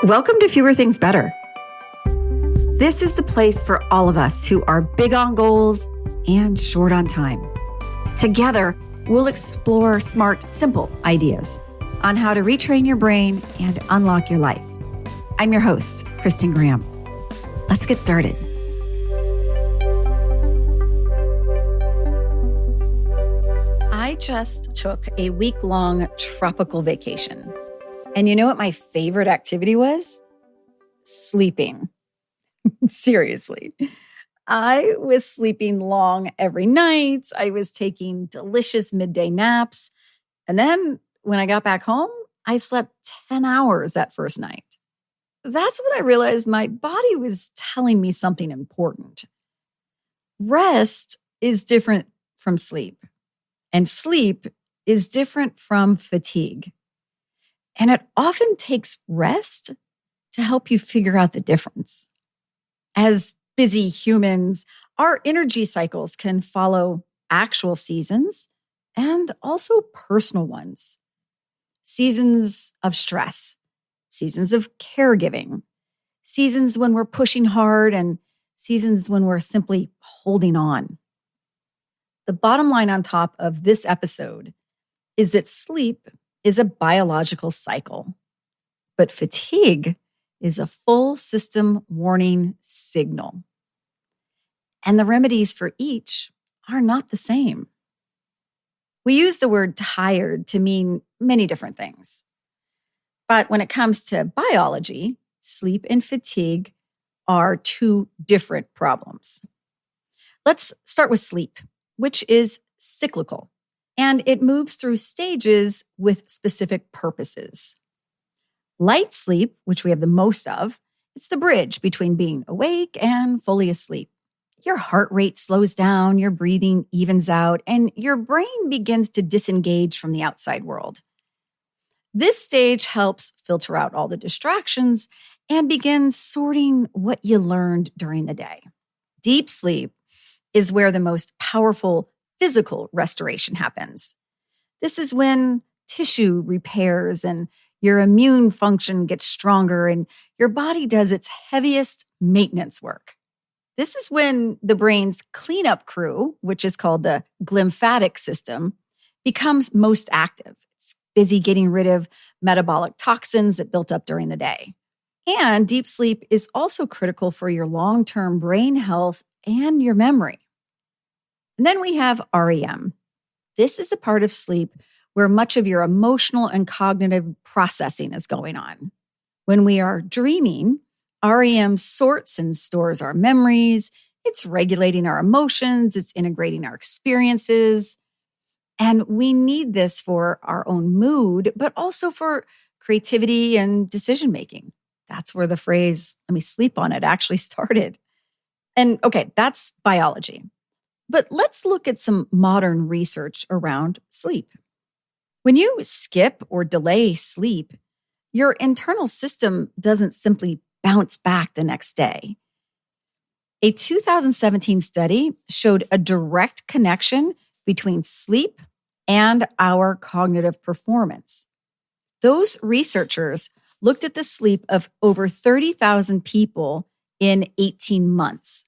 Welcome to Fewer Things Better. This is the place for all of us who are big on goals and short on time. Together, we'll explore smart, simple ideas on how to retrain your brain and unlock your life. I'm your host, Kristin Graham. Let's get started. I just took a week-long tropical vacation. And you know what my favorite activity was? Sleeping. Seriously. I was sleeping long every night. I was taking delicious midday naps. And then when I got back home, I slept 10 hours that first night. That's when I realized my body was telling me something important. Rest is different from sleep, and sleep is different from fatigue. And it often takes rest to help you figure out the difference. As busy humans, our energy cycles can follow actual seasons and also personal ones. Seasons of stress, seasons of caregiving, seasons when we're pushing hard, and seasons when we're simply holding on. The bottom line on top of this episode is that sleep is a biological cycle, but fatigue is a full system warning signal. And the remedies for each are not the same. We use the word tired to mean many different things. But when it comes to biology, sleep and fatigue are two different problems. Let's start with sleep, which is cyclical. And it moves through stages with specific purposes. Light sleep, which we have the most of, it's the bridge between being awake and fully asleep. Your heart rate slows down, your breathing evens out, and your brain begins to disengage from the outside world. This stage helps filter out all the distractions and begin sorting what you learned during the day. Deep sleep is where the most powerful physical restoration happens. This is when tissue repairs and your immune function gets stronger and your body does its heaviest maintenance work. This is when the brain's cleanup crew, which is called the glymphatic system, becomes most active. It's busy getting rid of metabolic toxins that built up during the day. And deep sleep is also critical for your long-term brain health and your memory. And then we have REM. This is a part of sleep where much of your emotional and cognitive processing is going on. When we are dreaming, REM sorts and stores our memories. It's regulating our emotions. It's integrating our experiences. And we need this for our own mood, but also for creativity and decision-making. That's where the phrase, "let me sleep on it," actually started. And okay, that's biology. But let's look at some modern research around sleep. When you skip or delay sleep, your internal system doesn't simply bounce back the next day. A 2017 study showed a direct connection between sleep and our cognitive performance. Those researchers looked at the sleep of over 30,000 people in 18 months.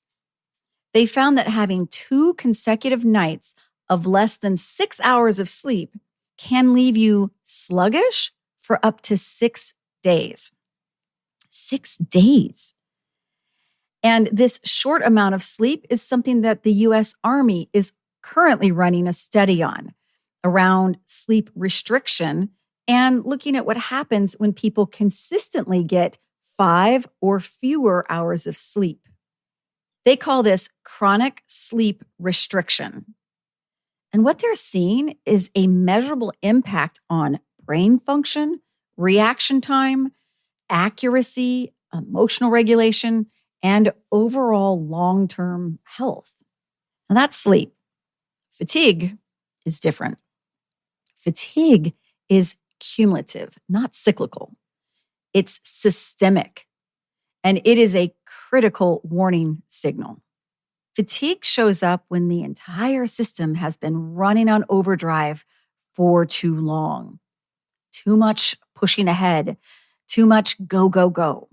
They found that having 2 consecutive nights of less than 6 hours of sleep can leave you sluggish for up to 6 days. 6 days. And this short amount of sleep is something that the U.S. Army is currently running a study on around sleep restriction and looking at what happens when people consistently get 5 or fewer hours of sleep. They call this chronic sleep restriction. And what they're seeing is a measurable impact on brain function, reaction time, accuracy, emotional regulation, and overall long-term health. And that's sleep. Fatigue is different. Fatigue is cumulative, not cyclical. It's systemic, and it is a critical warning signal. Fatigue shows up when the entire system has been running on overdrive for too long. Too much pushing ahead, too much go, go, go.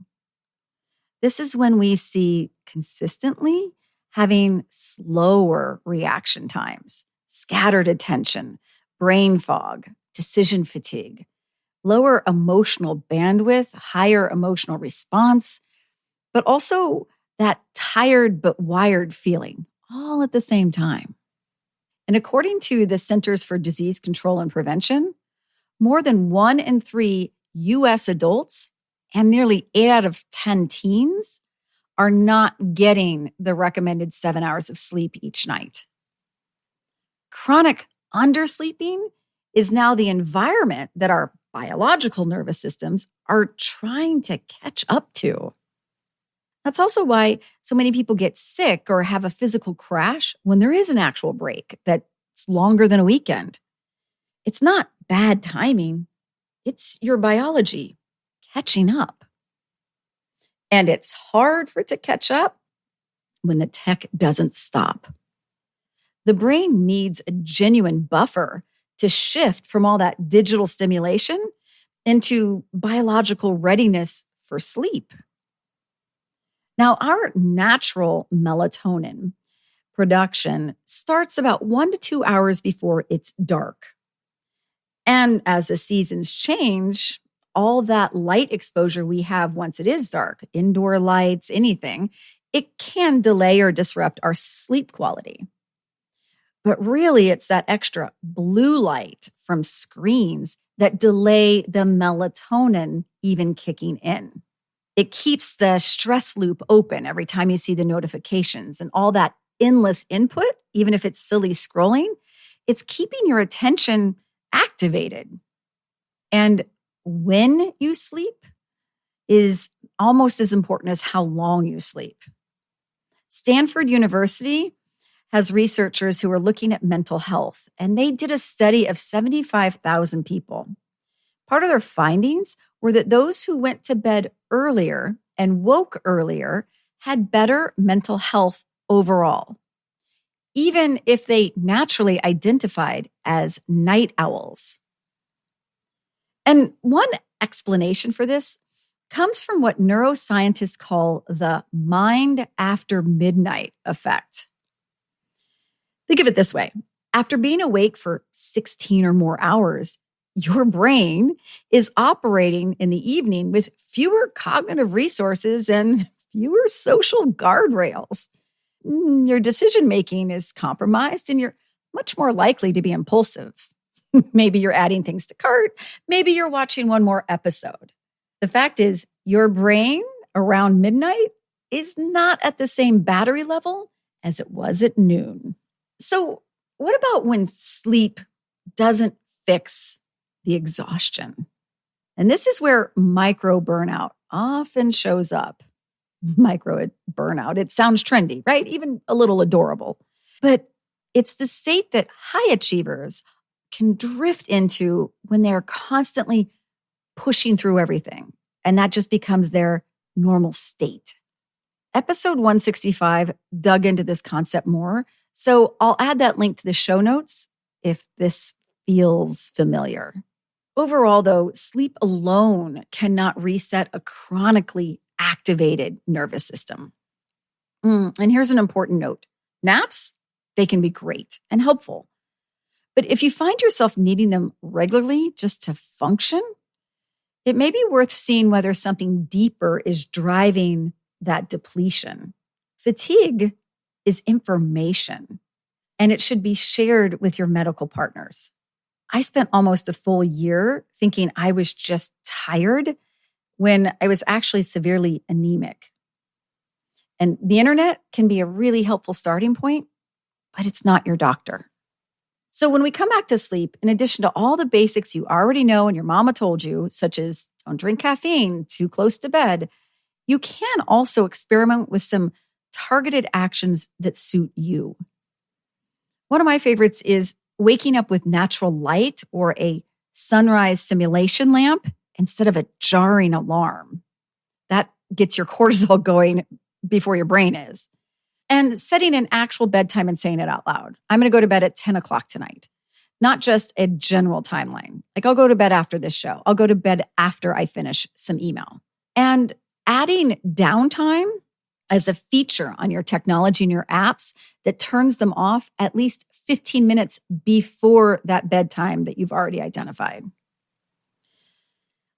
This is when we see consistently having slower reaction times, scattered attention, brain fog, decision fatigue, lower emotional bandwidth, higher emotional response, but also that tired but wired feeling all at the same time. And according to the Centers for Disease Control and Prevention, more than 1 in 3 US adults and nearly 8 out of 10 teens are not getting the recommended 7 hours of sleep each night. Chronic undersleeping is now the environment that our biological nervous systems are trying to catch up to. That's also why so many people get sick or have a physical crash when there is an actual break that's longer than a weekend. It's not bad timing. It's your biology catching up. And it's hard for it to catch up when the tech doesn't stop. The brain needs a genuine buffer to shift from all that digital stimulation into biological readiness for sleep. Now, our natural melatonin production starts about 1 to 2 hours before it's dark. And as the seasons change, all that light exposure we have once it is dark, indoor lights, anything, it can delay or disrupt our sleep quality. But really, it's that extra blue light from screens that delay the melatonin even kicking in. It keeps the stress loop open every time you see the notifications and all that endless input, even if it's silly scrolling, it's keeping your attention activated. And when you sleep is almost as important as how long you sleep. Stanford University has researchers who are looking at mental health, and they did a study of 75,000 people. Part of their findings were that those who went to bed earlier and woke earlier had better mental health overall, even if they naturally identified as night owls. And one explanation for this comes from what neuroscientists call the mind after midnight effect. Think of it this way. After being awake for 16 or more hours, your brain is operating in the evening with fewer cognitive resources and fewer social guardrails. Your decision-making is compromised and you're much more likely to be impulsive. Maybe you're adding things to cart. Maybe you're watching one more episode. The fact is, your brain around midnight is not at the same battery level as it was at noon. So what about when sleep doesn't fix the exhaustion? And this is where micro-burnout often shows up. Micro-burnout, it sounds trendy, right? Even a little adorable. But it's the state that high achievers can drift into when they're constantly pushing through everything. And that just becomes their normal state. Episode 165 dug into this concept more. So I'll add that link to the show notes if this feels familiar. Overall, though, sleep alone cannot reset a chronically activated nervous system. And here's an important note. Naps, they can be great and helpful. But if you find yourself needing them regularly just to function, it may be worth seeing whether something deeper is driving that depletion. Fatigue is information, and it should be shared with your medical partners. I spent almost a full year thinking I was just tired when I was actually severely anemic. And the internet can be a really helpful starting point, but it's not your doctor. So when we come back to sleep, in addition to all the basics you already know and your mama told you, such as don't drink caffeine too close to bed, you can also experiment with some targeted actions that suit you. One of my favorites is waking up with natural light or a sunrise simulation lamp instead of a jarring alarm. That gets your cortisol going before your brain is. And setting an actual bedtime and saying it out loud. I'm going to go to bed at 10 o'clock tonight. not just a general timeline. Like I'll go to bed after this show. I'll go to bed after I finish some email. And adding downtime as a feature on your technology and your apps that turns them off at least 15 minutes before that bedtime that you've already identified.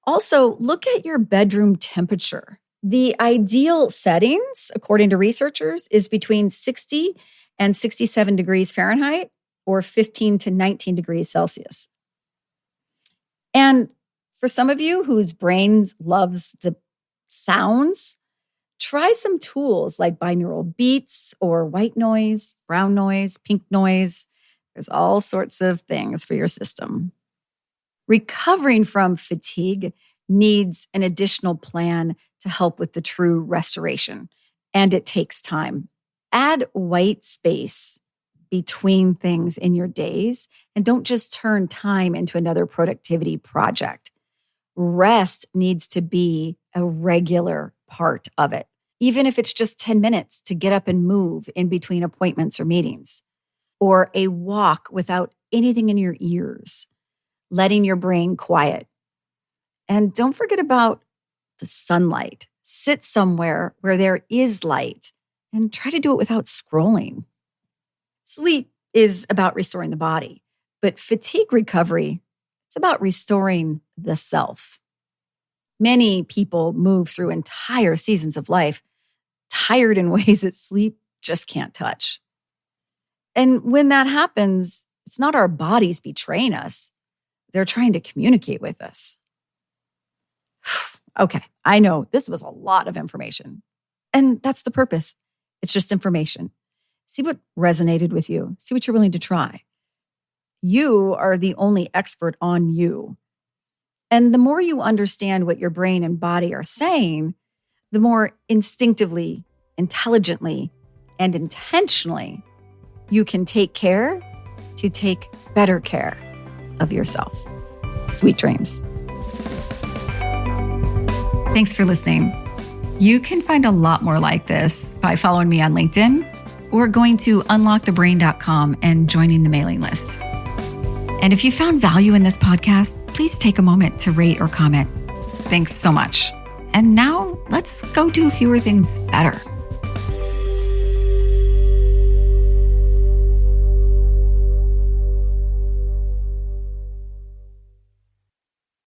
Also, look at your bedroom temperature. The ideal settings, according to researchers, is between 60 and 67 degrees Fahrenheit or 15 to 19 degrees Celsius. And for some of you whose brains loves the sounds, try some tools like binaural beats or white noise, brown noise, pink noise. There's all sorts of things for your system. Recovering from fatigue needs an additional plan to help with the true restoration, and it takes time. Add white space between things in your days, and don't just turn time into another productivity project. Rest needs to be a regular part of it, even if it's just 10 minutes to get up and move in between appointments or meetings, or a walk without anything in your ears, letting your brain quiet. And don't forget about the sunlight. Sit somewhere where there is light and try to do it without scrolling. Sleep is about restoring the body, but fatigue recovery, it's about restoring the self. Many people move through entire seasons of life tired in ways that sleep just can't touch. And when that happens, it's not our bodies betraying us. They're trying to communicate with us. Okay, I know this was a lot of information. And that's the purpose. It's just information. See what resonated with you. See what you're willing to try. You are the only expert on you. And the more you understand what your brain and body are saying, the more instinctively, intelligently, and intentionally you can take care to take better care of yourself. Sweet dreams. Thanks for listening. You can find a lot more like this by following me on LinkedIn or going to unlockthebrain.com and joining the mailing list. And if you found value in this podcast, please take a moment to rate or comment. Thanks so much. And now let's go do fewer things better.